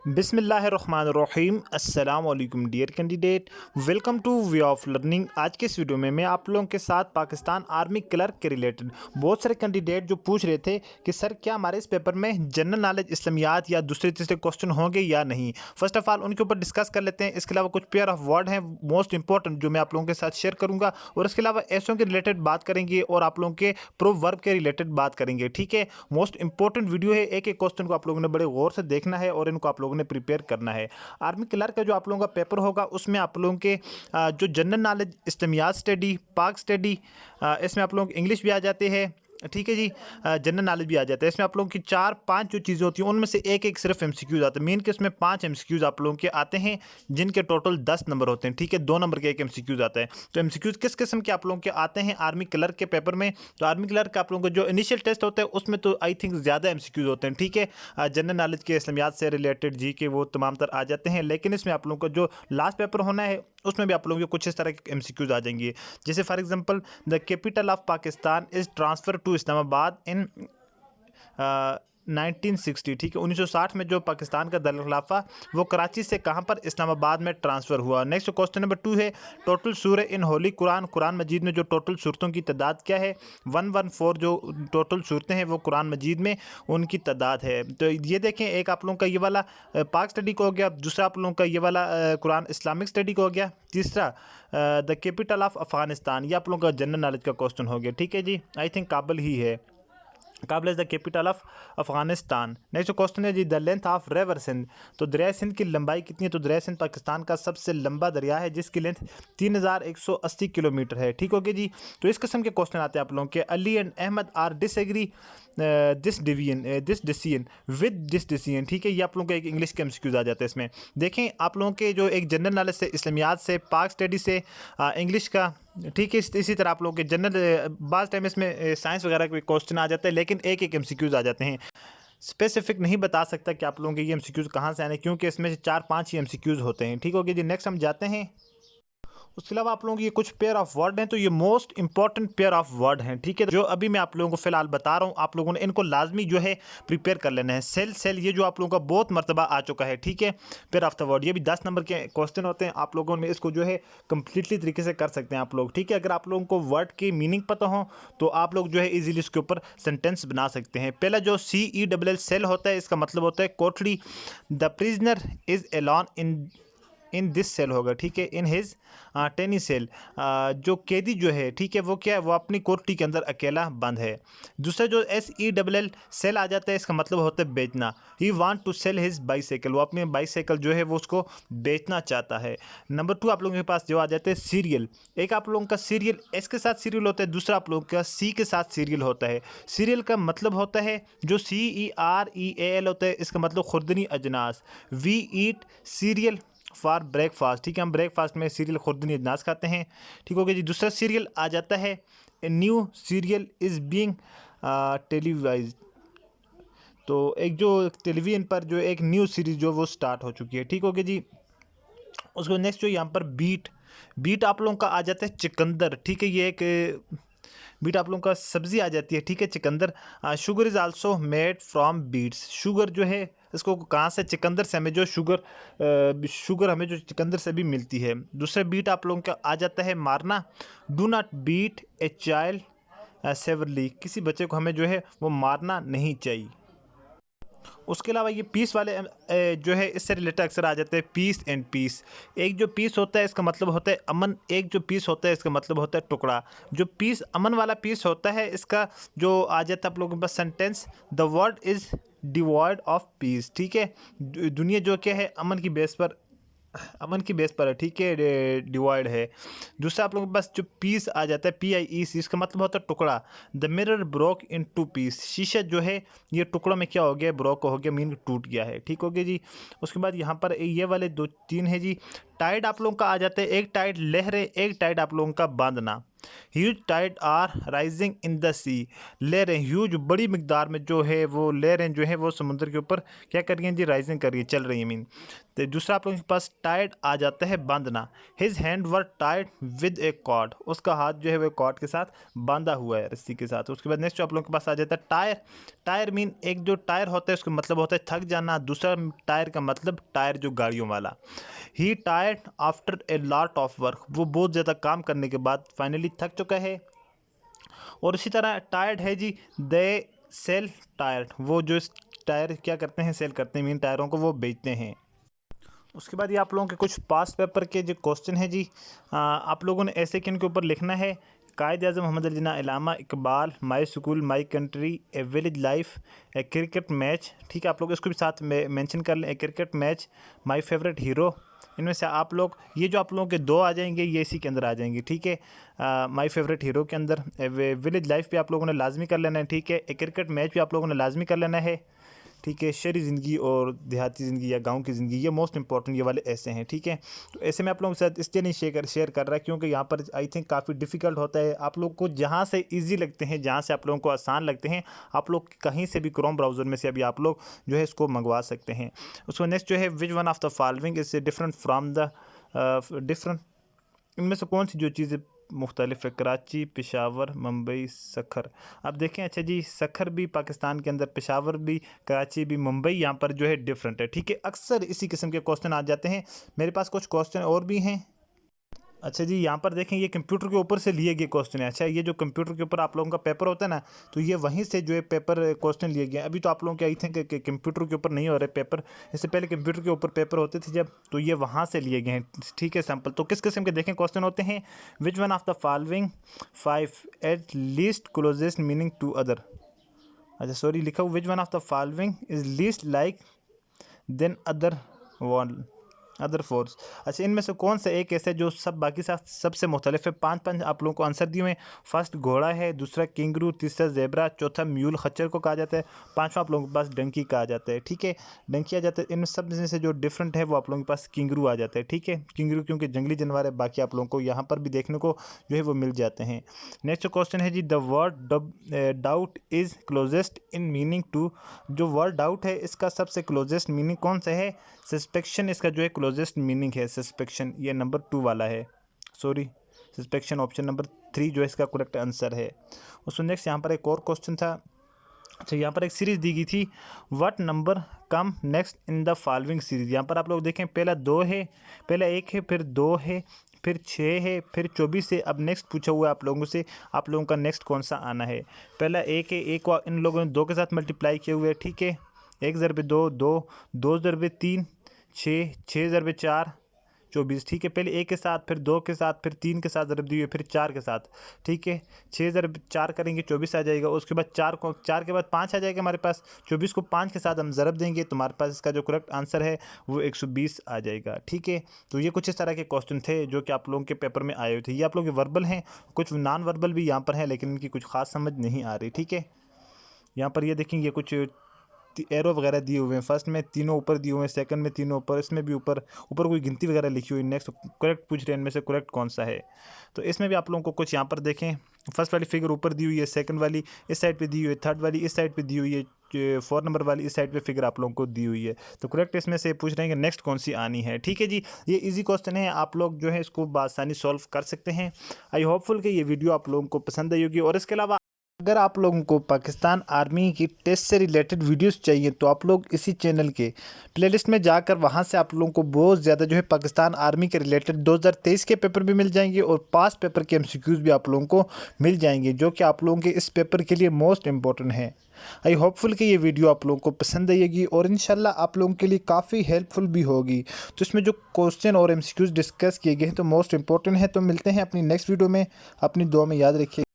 बिस्मिल्लाहिर्रहमानिर्रहीम अस्सलाम वालेकुम dear candidate, welcome to way of learning. आज के इस वीडियो में मैं आप लोगों के साथ पाकिस्तान आर्मी क्लर्क के रिलेटेड बहुत सारे कैंडिडेट जो पूछ रहे थे कि सर क्या हमारे इस पेपर में जनरल नॉलेज इस्लामियात या दूसरे तीसरे क्वेश्चन होंगे या नहीं। फर्स्ट ऑफ ऑल उनके ऊपर डिस्कस कर लेते हैं। इसके अलावा कुछ पेयर ऑफ वर्ड हैं मोस्ट इंपॉर्टेंट जो मैं आप लोगों के साथ शेयर करूँगा, और इसके अलावा ऐसों के रिलेटेड बात करेंगे और आप लोगों के प्रो वर्ब के रिलेटेड बात करेंगे। ठीक है, मोस्ट इंपॉर्टेंट वीडियो है। एक एक क्वेश्चन को आप लोगों ने बड़े गौर से देखना है और इनको आप लोगों ने प्रिपेयर करना है। आर्मी क्लर्क का जो आप लोगों का पेपर होगा उसमें आप लोगों के जो जनरल नॉलेज, इस्लामियात स्टडी, पाक स्टडी, इसमें आप लोग इंग्लिश भी आ जाते हैं। ठीक है जी, जनरल नॉलेज भी आ जाता है। इसमें आप लोगों की 4-5 जो चीज़ें होती हैं उनमें से एक एक सिर्फ एमसीक्यूज आते हैं। मेन के इसमें 5 एमसीक्यूज आप लोगों के आते हैं जिनके टोटल 10 नंबर होते हैं। ठीक है, 2 नंबर के एक एमसीक्यूज आता है। तो एमसीक्यूज किस किस्म के आप लोगों के आते हैं आर्मी क्लर्क के पेपर में? तो आर्मी क्लर्क का आप लोगों का जो इनिशियल टेस्ट होता है उसमें तो आई थिंक ज़्यादा एमसीक्यूज होते हैं। ठीक है, जनरल नॉलेज के, इस्लामियात से रिलेटेड, जी के, वो तमाम तर आ जाते हैं। लेकिन इसमें आप लोगों का जो लास्ट पेपर होना है उसमें भी आप लोगों के कुछ इस तरह के एमसीक्यूज आ जाएंगे। जैसे for example, the capital of Pakistan is transfer to Islamabad in 1960। ठीक है, 1960 में जो पाकिस्तान का दारुल खिलाफा वो कराची से कहाँ पर, इस्लामाबाद में ट्रांसफ़र हुआ। नेक्स्ट क्वेश्चन नंबर 2 है, टोटल सूरह इन होली कुरान, कुरान मजीद में जो टोटल सूरतों की तादाद क्या है? 114 जो टोटल सूरतें हैं वो कुरान मजीद में उनकी तादाद है। तो ये देखें, एक आप लोगों का ये वाला पाक स्टडी को हो गया, दूसरा आप लोगों का ये वाला कुरान इस्लामिक स्टडी को हो गया, तीसरा द कैपिटल ऑफ अफ़गानिस्तान, ये आप लोगों का जनरल नॉलेज का क्वेश्चन हो गया। ठीक है जी, आई थिंक काबुल ही है। Kabul is the capital of Afghanistan. Next question है जी, the length of river Sindh, तो दरिया सिंध की लंबाई कितनी है? तो दरिया सिंध पाकिस्तान का सबसे लंबा दरिया है जिसकी लेंथ 3180 किलोमीटर है। ठीक हो गया जी। तो इस किस्म के क्वेश्चन आते हैं आप लोगों के। Ali and Ahmed are disagree this decision with this decision. ठीक है, ये आप लोगों को एक इंग्लिश के एमसीक्यूज आ जाते हैं इसमें। देखें, आप लोगों के जो एक जनरल नॉलेज से, इस्लामियात से, पाक स्टडी से, इंग्लिश का, ठीक है, इसी तरह आप लोगों के जनरल बाज़ टाइम इसमें साइंस वगैरह के क्वेश्चन आ जाते हैं, लेकिन एक एक एमसीक्यूज आ जाते हैं। स्पेसिफिक नहीं बता सकता कि आप लोगों के ये एमसीक्यूज कहाँ से आने, क्योंकि इसमें से 4-5 ही एमसीक्यूज होते हैं। ठीक हो गया जी। नेक्स्ट हम जाते हैं। उसके अलावा आप लोगों की ये कुछ पेयर ऑफ वर्ड हैं, तो ये most important pair of word हैं। ठीक है, जो अभी मैं आप लोगों को फिलहाल बता रहा हूँ, आप लोगों ने इनको लाजमी जो है प्रिपेयर कर लेना है। सेल सेल, ये जो आप लोगों का बहुत मरतबा आ चुका है। ठीक है, पेयर ऑफ द वर्ड, ये भी 10 नंबर के क्वेश्चन होते हैं। आप लोगों ने इसको जो है कंप्लीटली तरीके से कर सकते हैं आप लोग। ठीक है, अगर आप लोगों को वर्ड की मीनिंग पता हो तो आप लोग जो है इजीली इसके ऊपर सेंटेंस बना सकते हैं। पहला जो CELL सेल होता है, इसका मतलब होता है कोठड़ी। The prisoner is alone in this cell होगा। ठीक है, इन हिज टेनी सेल, जो कैदी जो है, ठीक है, वो क्या है, वो अपनी कोठरी के अंदर अकेला बंद है। दूसरा जो SELL सेल आ जाता है, इसका मतलब होता है बेचना। He want to sell his bicycle, वो अपनी बाईसाइकिल जो है वो उसको बेचना चाहता है। नंबर 2 आप लोगों के पास जो आ जाते हैं सीरियल। एक आप लोगों का सीरियल एस के साथ सीरियल होता है, दूसरा आप लोगों का सी के साथ सीरियल होता है। सीरियल का मतलब होता है जो CEREAL होता है, इसका मतलब खुर्दनी अजनास। We eat cereal for breakfast. ठीक है, हम ब्रेकफास्ट में सीरियल खुर्दनी अजनास खाते हैं। ठीक हो गया जी। दूसरा सीरियल आ जाता है, a new serial is being televised, तो एक जो टेलीविज़न पर जो एक न्यू सीरीज़ जो वो स्टार्ट हो चुकी है। ठीक हो गया जी। उसको नेक्स्ट जो यहाँ पर बीट, बीट आप लोगों का आ जाता है चिकंदर। ठीक है, ये एक बीट आप लोगों का सब्ज़ी आ जाती है। ठीक है, चिकंदर। Sugar is also made from beets, sugar जो है इसको कहाँ से, चिकंदर से हमें जो शुगर हमें जो चिकंदर से भी मिलती है। दूसरा बीट आप लोगों का आ जाता है मारना। Do not beat a child severely, किसी बच्चे को हमें जो है वो मारना नहीं चाहिए। उसके अलावा ये पीस वाले जो है इससे रिलेटेड अक्सर आ जाते हैं पीस एंड पीस। एक जो पीस होता है इसका मतलब होता है अमन, एक जो पीस होता है इसका मतलब होता है टुकड़ा। जो पीस, अमन वाला पीस होता है, इसका जो आ जाता है आप लोगों के पास sentence, the world is devoid of peace. ठीक है, दुनिया जो क्या है अमन की बेस पर, अमन की बेस पर है। ठीक है, डिवाइड है। दूसरा आप लोगों के पास जो पीस आ जाता है PIEC, इसका मतलब होता है टुकड़ा। The mirror broke in 2 piece, शीशा जो है ये टुकड़ों में क्या हो गया, ब्रोक हो गया, मीन टूट गया है। ठीक हो गया जी। उसके बाद यहाँ पर ये वाले 2-3 है जी। टाइड आप लोगों का आ जाता है, एक टाइड लहरें, एक टाइड आप लोगों का बांधना। Huge tides are rising in the sea, लहरें ह्यूज बड़ी मिकदार में जो है वो लहरें जो है वो समुद्र के ऊपर क्या कर रही हैं जी, राइजिंग कर रही है, चल रही है मीन। तो दूसरा आप लोगों के पास टाइड आ जाता है बांधना, his hand were tied with a cord, उसका हाथ जो है वो कॉर्ड के साथ बांधा हुआ है, रस्सी के साथ। उसके बाद नेक्स्ट आप लोगों के पास आ जाता है टायर, टायर मीन एक जो टायर होता है उसका मतलब होता है थक जाना, दूसरा टायर का मतलब टायर जो गाड़ियों वाला। He tired after a lot of work, वो बहुत ज़्यादा काम करने के बाद फाइनली थक चुका है। और इसी तरह टायर्ड है जी, दे सेल टायर्ड, वो जो इस टायर क्या करते हैं, सेल करते हैं मीन टायरों को वो बेचते हैं। उसके बाद ये आप लोगों के कुछ पास्ट पेपर के जो क्वेश्चन है जी, आप लोगों ने ऐसे किन के ऊपर लिखना है, Quaid Azam Muhammad Ali Jinnah, Allama Iqbal, my school, my country, a village life, a cricket match. ठीक है, आप लोग इसको भी साथ में मेंशन कर लें, a cricket match, my favourite hero. इनमें से आप लोग ये जो आप लोगों के दो आ जाएंगे ये इसी के अंदर आ जाएंगे। ठीक है, माई फेवरेट हीरो के अंदर। विलेज लाइफ भी आप लोगों ने लाजमी कर लेना है। ठीक है, ए क्रिकेट मैच भी आप लोगों ने लाजमी कर लेना है। ठीक है, शहरी ज़िंदगी और देहाती ज़िंदगी या गांव की ज़िंदगी, ये मोस्ट इंपॉर्टेंट ये वाले ऐसे हैं। ठीक है, तो ऐसे में आप लोगों के साथ इसलिए नहीं शेयर कर रहा है क्योंकि यहाँ पर आई थिंक काफ़ी डिफ़िकल्ट होता है। आप लोग को जहाँ से इजी लगते हैं, जहाँ से आप लोगों को आसान लगते हैं, आप लोग कहीं से भी क्रोम ब्राउज़र में से अभी आप लोग जो है इसको मंगवा सकते हैं। उसको नेक्स्ट जो है, विच one of the following is different from the different, इनमें से कौन सी जो चीज़ें मुख्तलिफ है, कराची, पेशावर, मुंबई, सखर। अब देखें, अच्छा जी, सखर भी पाकिस्तान के अंदर, पेशावर भी, कराची भी, मुंबई यहाँ पर जो है डिफरेंट है। ठीक है, अक्सर इसी किस्म के क्वेश्चन आ जाते हैं। मेरे पास कुछ क्वेश्चन और भी हैं। अच्छा जी, यहाँ पर देखें, ये कंप्यूटर के ऊपर से लिए गए क्वेश्चन है। अच्छा, ये जो कंप्यूटर के ऊपर आप लोगों का पेपर होता है ना, तो ये वहीं से जो है पेपर क्वेश्चन लिए गए। अभी तो आप लोगों के आई थिंक कि कंप्यूटर के ऊपर नहीं हो रहे पेपर, इससे पहले कंप्यूटर के ऊपर पेपर होते थे जब, तो ये वहाँ से लिए गए हैं। ठीक है, सैम्पल। तो किस किस्म के देखें क्वेश्चन होते हैं, which one of the following 5 at least closest meaning to other. अच्छा सॉरी, लिखा हुआ which one of the following is least like then other one, other force. अच्छा, इनमें से कौन सा एक ऐसा जो सब बाकी सबसे मुख्तलिफ है। 5 आप लोगों को आंसर दिए हुए हैं। फर्स्ट घोड़ा है, दूसरा किंगरू, तीसरा जेबरा, चौथा म्यूल खच्चर को कहा जाता है, पांचवा आप लोगों के पास डंकी कहा जाता है। ठीक है, डंकी आ जाता है। इन सब में से जो डिफरेंट है वो आप लोगों के पास किंगरू आ जाता है। ठीक है, किंगरू क्योंकि जंगली जानवर है, बाकी आप लोगों को यहाँ पर भी देखने को जो है वो मिल जाते हैं। नेक्स्ट क्वेश्चन है जी, the word doubt is closest in meaning to, जो वर्ड डाउट है इसका सबसे क्लोजेस्ट मीनिंग कौन सा है, सस्पेक्शन इसका जो है क्लोजेस्ट मीनिंग है सस्पेक्शन, ये नंबर 2 वाला है, सॉरी सस्पेक्शन ऑप्शन नंबर 3 जो है इसका करेक्ट आंसर है। उसमें नेक्स्ट यहाँ पर एक और क्वेश्चन था। अच्छा, यहाँ पर एक सीरीज़ दी गई थी, what number come next in the following series. यहाँ पर आप लोग देखें, पहला 2 है, पहला 1 है, फिर 2 है, फिर 6 है, फिर 24 है। अब नेक्स्ट पूछा हुआ है आप लोगों से, आप लोगों का नेक्स्ट कौन सा आना है। पहला 1 है, 1 को इन लोगों ने 2 के साथ मल्टीप्लाई किए हुए है। ठीक है, 1 ज़रबे 2 2, 2 ज़रबे 3 6, 6 ज़रबे 4 24। ठीक है, पहले 1 के साथ, फिर 2 के साथ, फिर 3 के साथ ज़रब दी हुई, फिर 4 के साथ। ठीक है, 6 ज़रब 4 करेंगे 24 आ जाएगा। उसके बाद 4 के बाद 5 आ जाएगा हमारे पास। 24 को 5 के साथ हम ज़रब देंगे तो हमारे पास इसका जो करेक्ट आंसर है वो 120 आ जाएगा। ठीक है, तो ये कुछ इस तरह के क्वेश्चन थे जो कि आप लोगों के पेपर में आए हुए थे। ये आप लोग के वर्बल हैं, कुछ नॉन वर्बल भी यहाँ पर हैं, लेकिन इनकी कुछ खास समझ नहीं आ रही। ठीक है, यहाँ पर ये देखेंगे कुछ एरो वगैरह दिए हुए हैं। फर्स्ट में तीनों ऊपर दिए हुए हैं, सेकंड में तीनों ऊपर, इसमें भी ऊपर ऊपर कोई गिनती वगैरह लिखी हुई। नेक्स्ट करेक्ट पूछ रहे हैं, इनमें से करेक्ट कौन सा है। तो इसमें भी आप लोगों को कुछ यहाँ पर देखें, फर्स्ट वाली फिगर ऊपर दी हुई है, सेकंड वाली इस साइड पे दी हुई है, थर्ड वाली इस साइड पे दी हुई है, 4 नंबर वाली इस साइड पे फिगर आप लोगों को दी हुई है। तो करेक्ट इसमें से पूछ रहे हैं कि नेक्स्ट कौन सी आनी है। ठीक है जी, ये इजी क्वेश्चन है, आप लोग जो है इसको बआसानी सॉल्व कर सकते हैं। आई होपफुल कि ये वीडियो आप लोगों को पसंद आई होगी। और इसके अलावा अगर आप लोगों को पाकिस्तान आर्मी की टेस्ट से रिलेटेड वीडियोस चाहिए तो आप लोग इसी चैनल के प्लेलिस्ट में जाकर वहां से आप लोगों को बहुत ज़्यादा जो है पाकिस्तान आर्मी के रिलेटेड 2023 के पेपर भी मिल जाएंगे और पास्ट पेपर के एमसीक्यूज़ भी आप लोगों को मिल जाएंगे, जो कि आप लोगों के इस पेपर के लिए मोस्ट इंपॉर्टेंट है। आई होपफुल कि ये वीडियो आप लोगों को पसंद आएगी और इंशाल्लाह आप लोगों के लिए काफ़ी हेल्पफुल भी होगी। तो इसमें जो क्वेश्चन और एमसीक्यूज़ डिस्कस किए गए हैं तो मोस्ट इंपॉर्टेंट है। तो मिलते हैं अपनी नेक्स्ट वीडियो में, अपनी दुआ में याद रखिए।